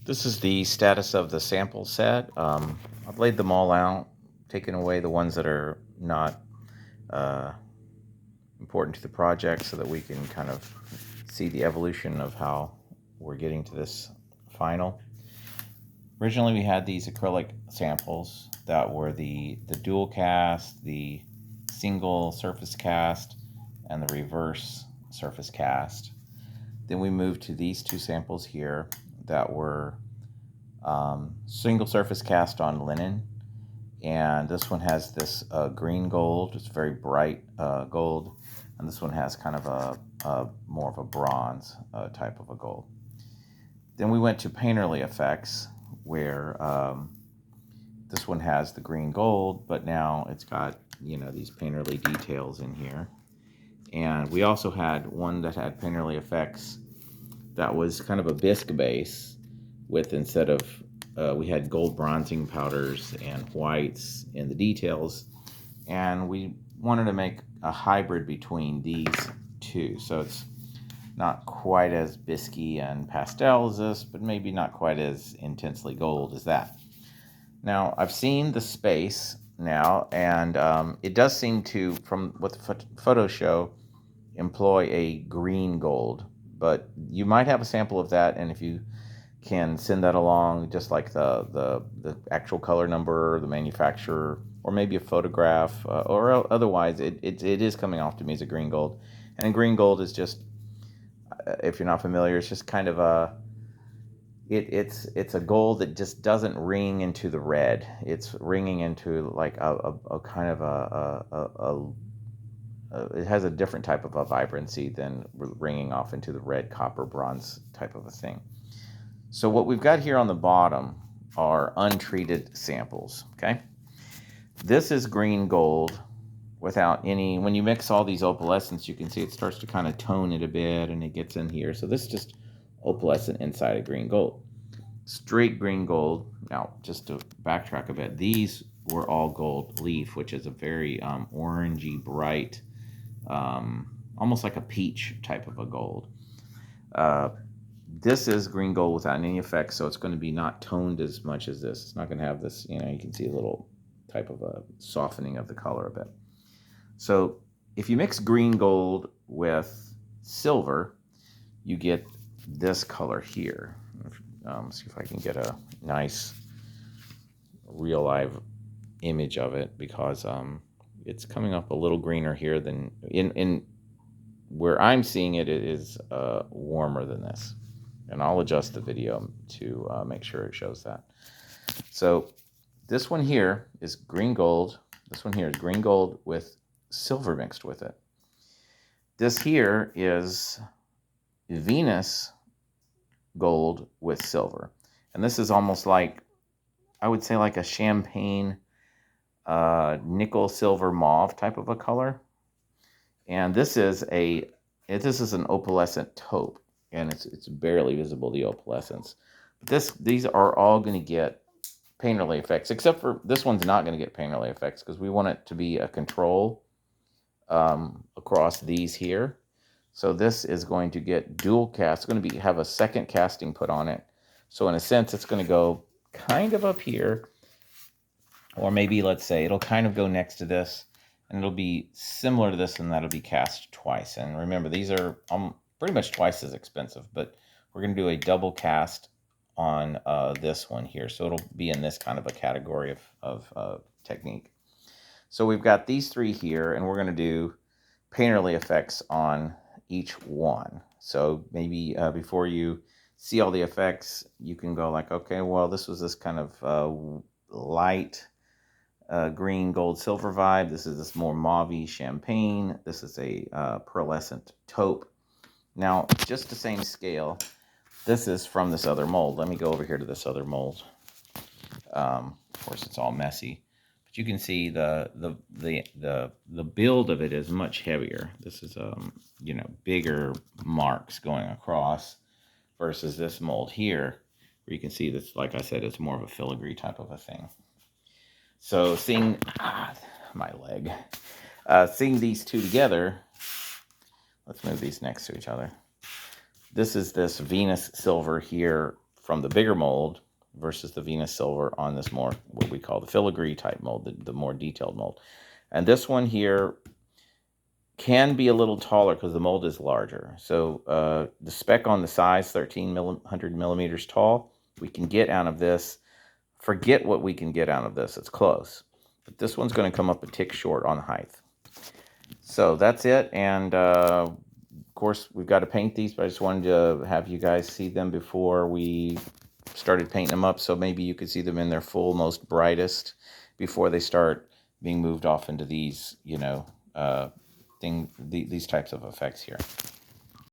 This is the status of the sample set. I've laid them all out, taken away the ones that are not uh, important to the project so that we can kind of see the evolution of how we're getting to this final. Originally, we had these acrylic samples that were the dual cast, the single surface cast, and the reverse surface cast. Then we moved to these two samples here that were single surface cast on linen, and this one has this green gold. It's very bright gold, and this one has kind of a more of a bronze type of a gold. Then we went to Painterly Effects, where this one has the green gold, but now it's got these Painterly details in here. And we also had one that had Painterly Effects that was kind of a bisque base with, instead of we had gold bronzing powders and whites in the details, and we wanted to make a hybrid between these two. So it's not quite as bisque and pastel as this, but maybe not quite as intensely gold as that. Now, I've seen the space now, and it does seem to, from what the photos show, employ a green gold. But you might have a sample of that, and if you can send that along, just like the actual color number, the manufacturer, or maybe a photograph, or otherwise, it is coming off to me as a green gold. And green gold is just, if you're not familiar, it's just kind of it's a gold that just doesn't ring into the red. It's ringing into like a kind of it has a different type of a vibrancy than ringing off into the red, copper, bronze type of a thing. So what we've got here on the bottom are untreated samples, okay? This is green gold without any, when you mix all these opalescents, you can see it starts to kind of tone it a bit and it gets in here. So this is just opalescent inside of green gold. Straight green gold. Now, just to backtrack a bit, these were all gold leaf, which is a very orangey, bright, almost like a peach type of a gold. This is green gold without any effects, so it's going to be not toned as much as this. It's not going to have this, you can see a little type of a softening of the color a bit. So if you mix green gold with silver, you get this color here. See if I can get a nice real live image of it, because it's coming up a little greener here than in where I'm seeing it. It is warmer than this, and I'll adjust the video to make sure it shows that. So this one here is green gold. This one here is green gold with silver mixed with it. This here is Venus gold with silver, and this is almost like, I would say, like a champagne nickel silver mauve type of a color. And this is an opalescent taupe, and it's barely visible, the opalescence. These are all going to get Painterly effects, except for this one's not going to get Painterly effects because we want it to be a control across these here. So this is going to get dual cast. It's going to have a second casting put on it. So in a sense, it's going to go kind of up here, or maybe let's say it'll kind of go next to this, and it'll be similar to this, and that'll be cast twice. And remember, these are pretty much twice as expensive, but we're going to do a double cast on this one here. So it'll be in this kind of a category of technique. So we've got these three here, and we're going to do Painterly effects on each one. So maybe before you see all the effects, you can go like, okay, well, this was this kind of light green, gold, silver vibe. This is this more mauve champagne. This is a pearlescent taupe. Now, just the same scale, this is from this other mold. Let me go over here to this other mold. Of course, it's all messy, but you can see the build of it is much heavier. This is bigger marks going across versus this mold here, where you can see this, like I said, it's more of a filigree type of a thing. So seeing my leg, seeing these two together, let's move these next to each other. This is this Venus silver here from the bigger mold versus the Venus Silver on this more, what we call the filigree type mold, the more detailed mold. And this one here can be a little taller because the mold is larger. So the spec on the size, 1300 millimeters tall, we can get out of this. Forget what we can get out of this. It's close. But this one's going to come up a tick short on height. So that's it. And of course, we've got to paint these, but I just wanted to have you guys see them before we started painting them up, so maybe you could see them in their full, most brightest before they start being moved off into these, you know, these types of effects here.